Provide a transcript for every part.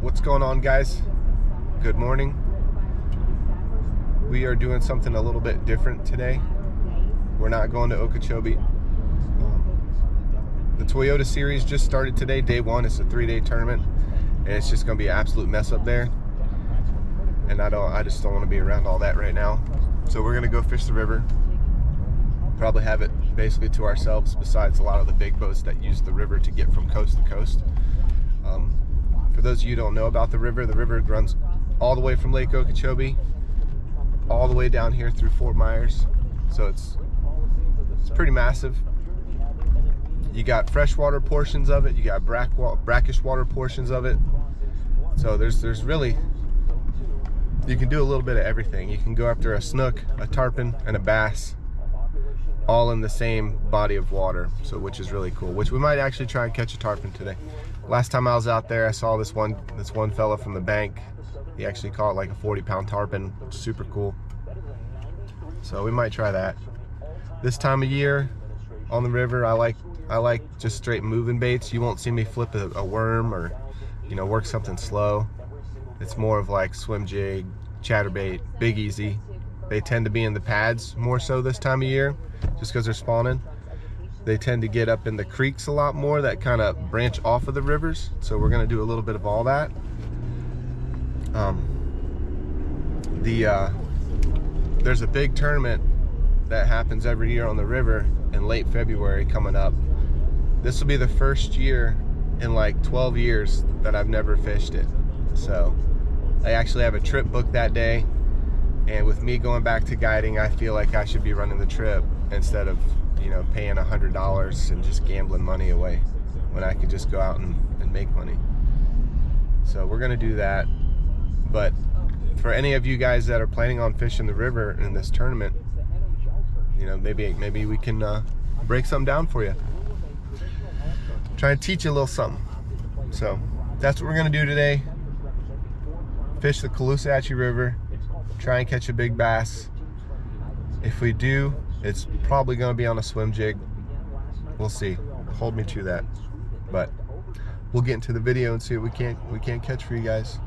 What's going on, guys? Good morning. We are doing something a little bit different today. We're not going to Okeechobee. The Toyota series just started today, day one. It's a 3-day tournament, and it's just going to be an absolute mess up there. And I just don't want to be around all that right now. So we're going to go fish the river. Probably have it basically to ourselves, besides a lot of the big boats that use the river to get from coast to coast. For those of you who don't know about the river runs all the way from Lake Okeechobee all the way down here through Fort Myers. So it's pretty massive. You got freshwater portions of it, you got brackish water portions of it. So there's really, you can do a little bit of everything. You can go after a snook, a tarpon, and a bass, all in the same body of water, so which is really cool. Which we might actually try and catch a tarpon today. Last time I was out there, I saw this one fella from the bank. He actually caught like a 40-pound tarpon. Super cool. So we might try that. This time of year on the river, I like just straight moving baits. You won't see me flip a worm or, you know, work something slow. It's more of like swim jig, chatterbait, big easy. They tend to be in the pads more so this time of year, just because they're spawning. They tend to get up in the creeks a lot more that kind of branch off of the rivers. So we're going to do a little bit of all that. There's a big tournament that happens every year on the river in late February coming up. This will be the first year in like 12 years that I've never fished it. So I actually have a trip booked that day. And with me going back to guiding, I feel like I should be running the trip instead of, you know, paying $100 and just gambling money away when I could just go out and make money. So we're gonna do that. But for any of you guys that are planning on fishing the river in this tournament, you know, maybe we can break something down for you. Try and teach you a little something. So that's what we're gonna do today. Fish the Caloosahatchee River, try and catch a big bass. If we do, it's probably going to be on a swim jig. We'll see. Hold me to that. But we'll get into the video and see what we can't catch for you guys.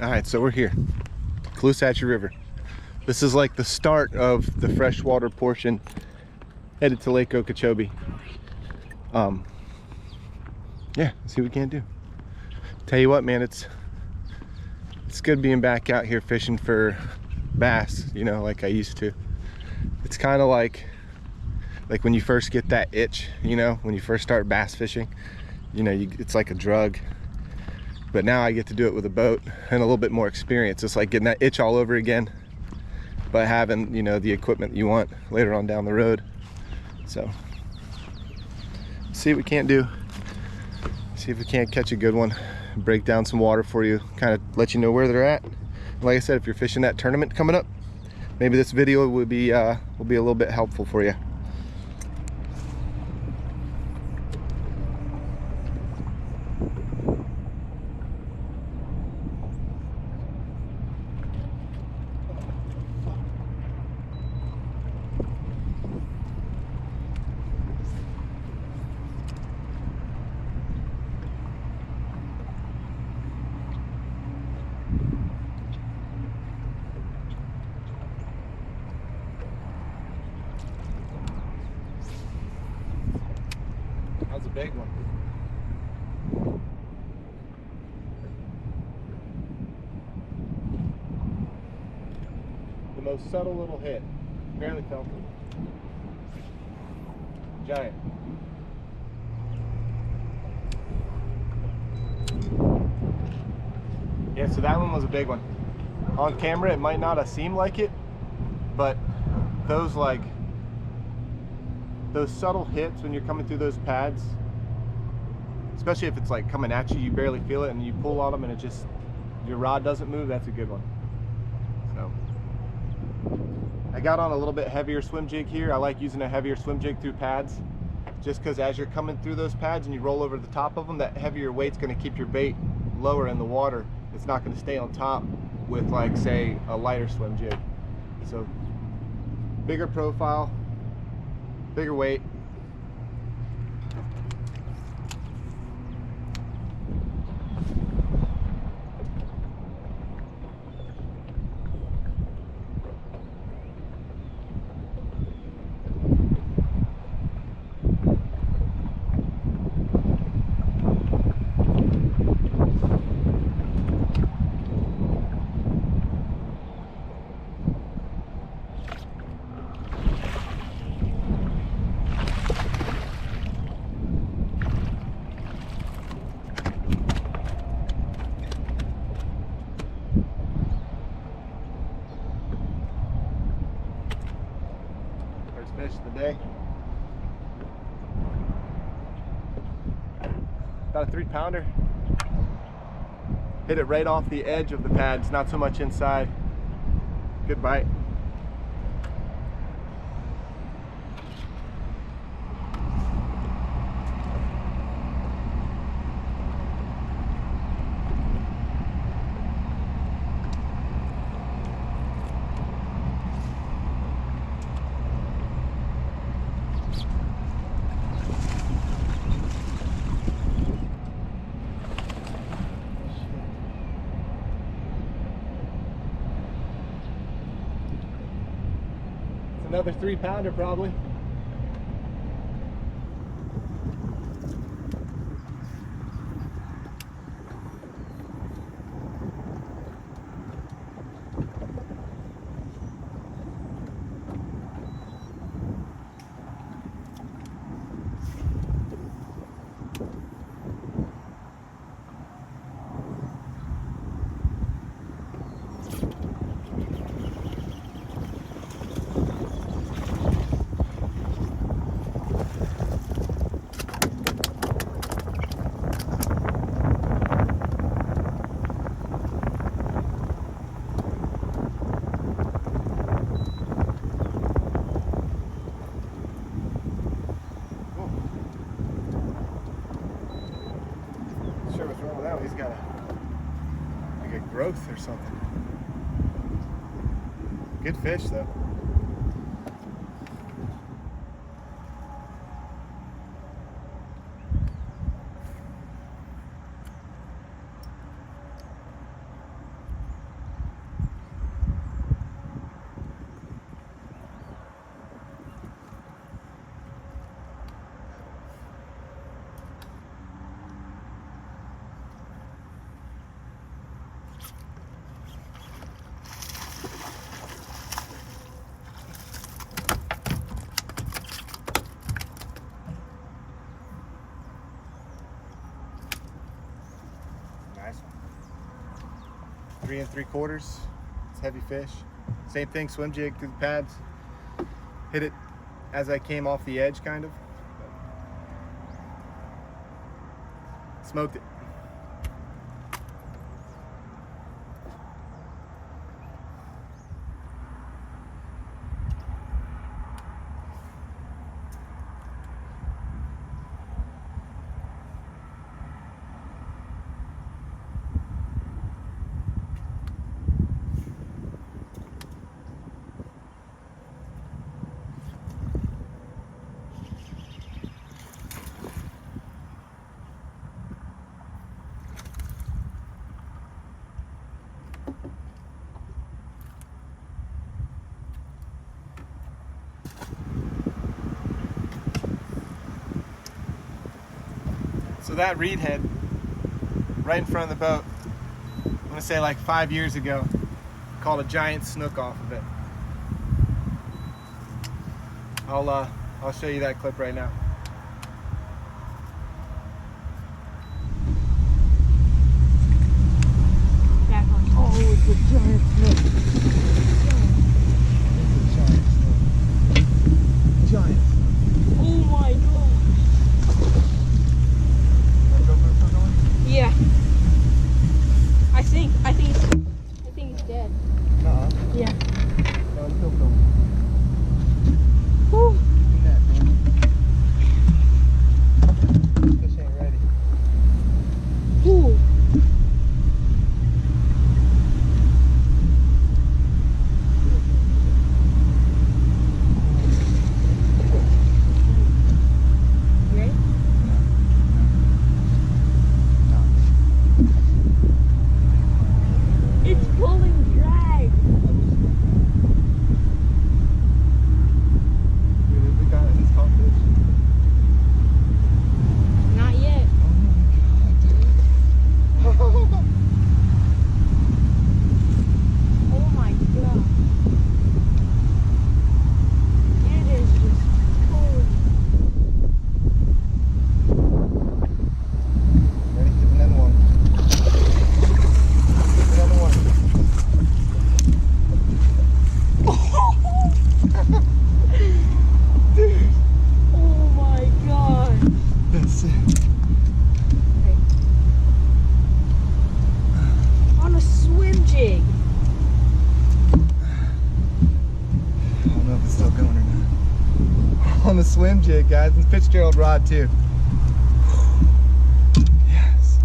All right, so we're here, Caloosahatchee River. This is like the start of the freshwater portion headed to Lake Okeechobee. Yeah, let's see what we can do. Tell you what, man, it's good being back out here fishing for bass, you know, like I used to. It's kind of like when you first get that itch, you know, when you first start bass fishing, you know, it's like a drug. But now I get to do it with a boat and a little bit more experience. It's like getting that itch all over again, but having, you know, the equipment you want later on down the road. So see what we can't do. See if we can't catch a good one, break down some water for you, kind of let you know where they're at. Like I said, if you're fishing that tournament coming up, maybe this video will be a little bit helpful for you. That's a big one. The most subtle little hit. Barely felt it. Giant. Yeah, so that one was a big one. On camera, it might not have seemed like it, but those subtle hits when you're coming through those pads, especially if it's like coming at you, you barely feel it, and you pull on them and it just, your rod doesn't move, that's a good one. So I got on a little bit heavier swim jig here. I like using a heavier swim jig through pads, just because as you're coming through those pads and you roll over the top of them, that heavier weight's going to keep your bait lower in the water it's not going to stay on top with, like, say, a lighter swim jig. So bigger profile, bigger weight. Fish of the day. About a 3-pounder. Hit it right off the edge of the pads, not so much inside. Good bite. Another 3-pounder probably. He's got a growth or something. Good fish though. Nice one. 3 3/4. It's heavy fish. Same thing, swim jig through the pads. Hit it as I came off the edge, kind of. Smoked it. So that reed head right in front of the boat, I'm gonna say like 5 years ago, caught a giant snook off of it. I'll show you that clip right now. Oh, it's a giant snook. Giant snook. Oh my god. Yeah. I think he's dead. Uh-huh. Yeah. No, it's still filming. Woo. swim jig, guys. And Fitzgerald rod too. Yes.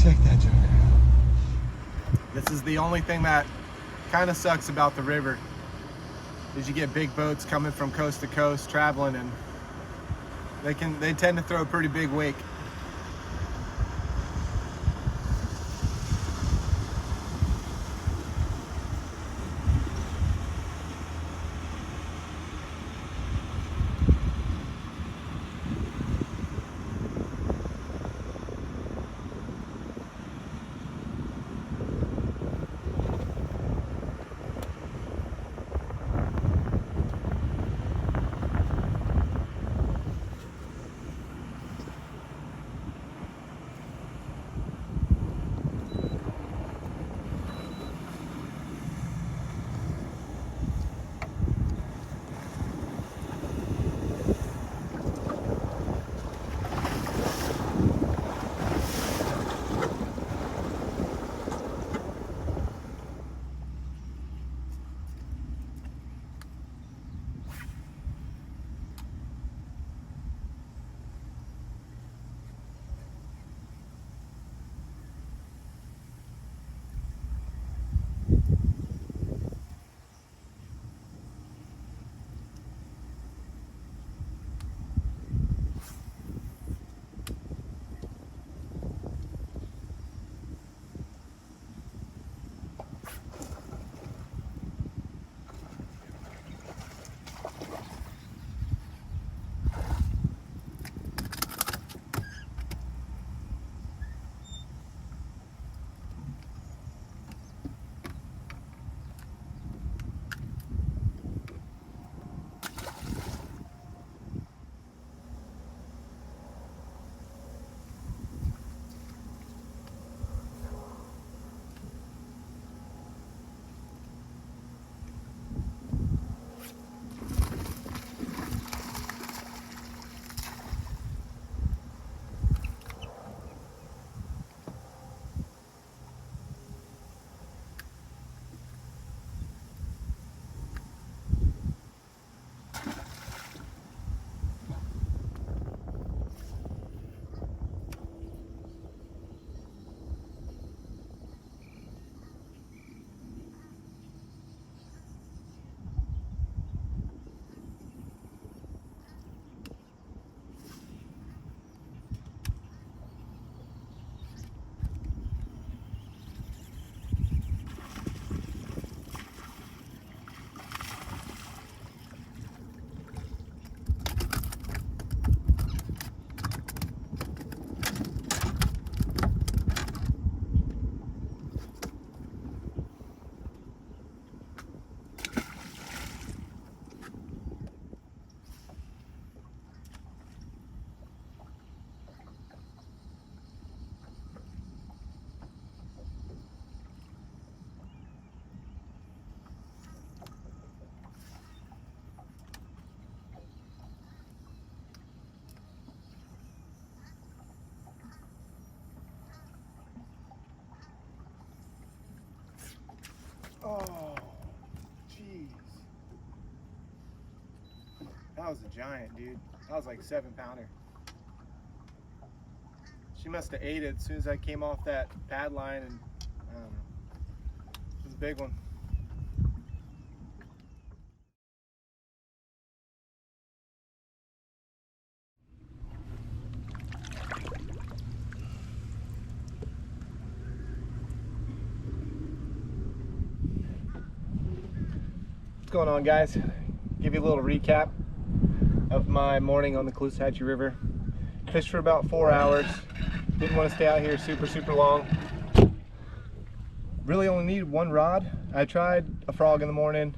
Check that joker out. This is the only thing that kind of sucks about the river, is you get big boats coming from coast to coast traveling, and they tend to throw a pretty big wake. Oh, jeez. That was a giant, dude. That was like 7-pounder. She must have ate it as soon as I came off that pad line, and I don't know. It was a big one. What's going on, guys? Give you a little recap of my morning on the Caloosahatchee River. Fished for about 4 hours. Didn't want to stay out here super long. Really only needed one rod. I tried a frog in the morning,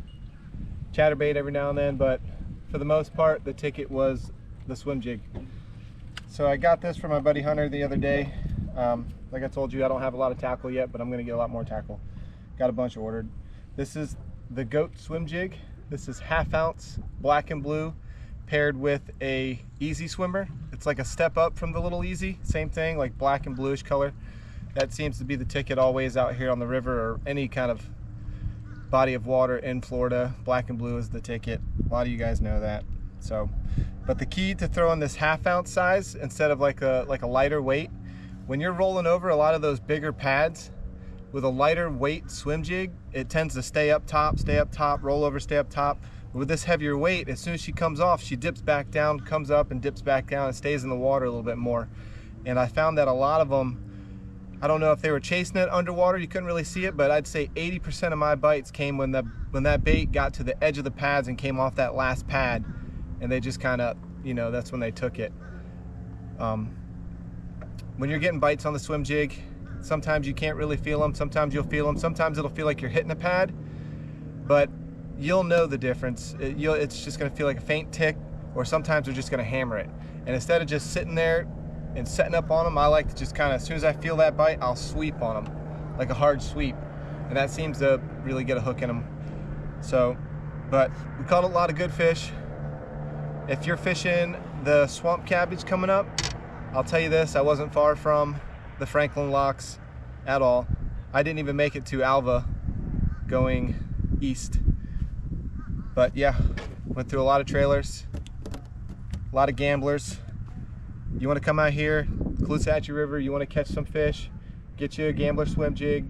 chatterbait every now and then, but for the most part the ticket was the swim jig. So I got this from my buddy Hunter the other day. Like I told you, I don't have a lot of tackle yet, but I'm gonna get a lot more tackle. Got a bunch ordered. This is the Goat swim jig. This is 1/2 ounce black and blue paired with a Easy swimmer. It's like a step up from the little Easy, same thing, like black and bluish color. That seems to be the ticket always out here on the river or any kind of body of water in Florida. Black and blue is the ticket. A lot of you guys know that. So, but the key to throwing this 1/2 ounce size instead of like a lighter weight, when you're rolling over a lot of those bigger pads with a lighter weight swim jig, it tends to stay up top, roll over, stay up top. With this heavier weight, as soon as she comes off, she dips back down, comes up and dips back down and stays in the water a little bit more. And I found that a lot of them, I don't know if they were chasing it underwater, you couldn't really see it, but I'd say 80% of my bites came when that bait got to the edge of the pads and came off that last pad, and they just kind of, you know, that's when they took it. When you're getting bites on the swim jig, sometimes you can't really feel them, sometimes you'll feel them, sometimes it'll feel like you're hitting a pad, but you'll know the difference. It's just gonna feel like a faint tick, or sometimes they're just gonna hammer it. And instead of just sitting there and setting up on them, I like to just kind of, as soon as I feel that bite, I'll sweep on them, like a hard sweep. And that seems to really get a hook in them. So, but we caught a lot of good fish. If you're fishing the swamp cabbage coming up, I'll tell you this, I wasn't far from the Franklin locks at all. I didn't even make it to Alva going east. But yeah, went through a lot of trailers, a lot of gamblers. You want to come out here, Caloosahatchee River, you want to catch some fish, get you a gambler swim jig,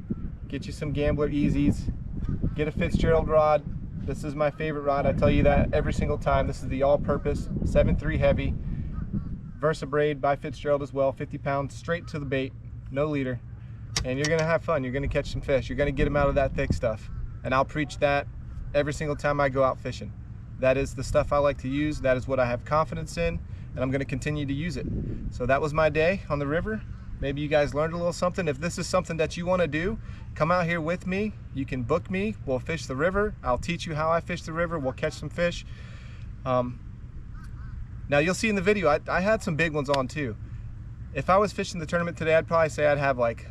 get you some gambler easies, get a Fitzgerald rod. This is my favorite rod, I tell you that every single time. This is the all-purpose 7.3 heavy, Versabraid by Fitzgerald as well, 50 pounds straight to the bait, no leader. And you're gonna have fun, you're gonna catch some fish, you're gonna get them out of that thick stuff. And I'll preach that every single time I go out fishing. That is the stuff I like to use, that is what I have confidence in, and I'm gonna continue to use it. So that was my day on the river. Maybe you guys learned a little something. If this is something that you wanna do, come out here with me. You can book me, we'll fish the river. I'll teach you how I fish the river, we'll catch some fish. Now you'll see in the video, I had some big ones on too. If I was fishing the tournament today, I'd probably say I'd have like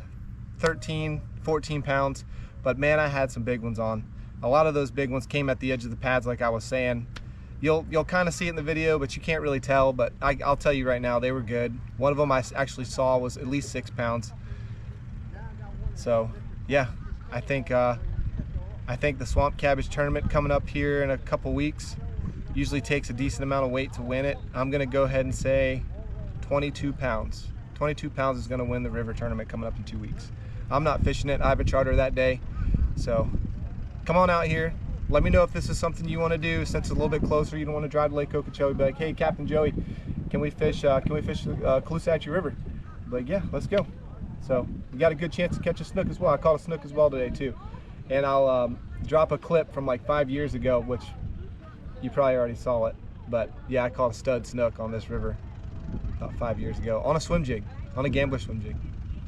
13, 14 pounds, but man, I had some big ones on. A lot of those big ones came at the edge of the pads like I was saying. You'll kind of see it in the video, but you can't really tell, but I'll tell you right now, they were good. One of them I actually saw was at least 6 pounds. So yeah, I think the swamp cabbage tournament coming up here in a couple weeks usually takes a decent amount of weight to win it. I'm gonna go ahead and say 22 pounds. 22 pounds is gonna win the river tournament coming up in 2 weeks. I'm not fishing it, I have a charter that day. So come on out here. Let me know if this is something you want to do. Since it's a little bit closer, you don't want to drive to Lake Okeechobee. Be like, hey, Captain Joey, can we fish Caloosahatchee River? Be like, yeah, let's go. So we got a good chance to catch a snook as well. I caught a snook as well today too. And I'll drop a clip from like 5 years ago, which you probably already saw it. But yeah, I caught a stud snook on this river about 5 years ago on a swim jig, on a gambler swim jig.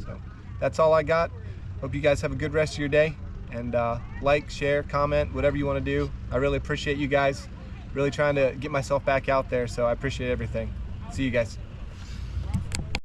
So that's all I got. Hope you guys have a good rest of your day. And like, share, comment, whatever you want to do. I really appreciate you guys. Really trying to get myself back out there, so I appreciate everything. See you guys.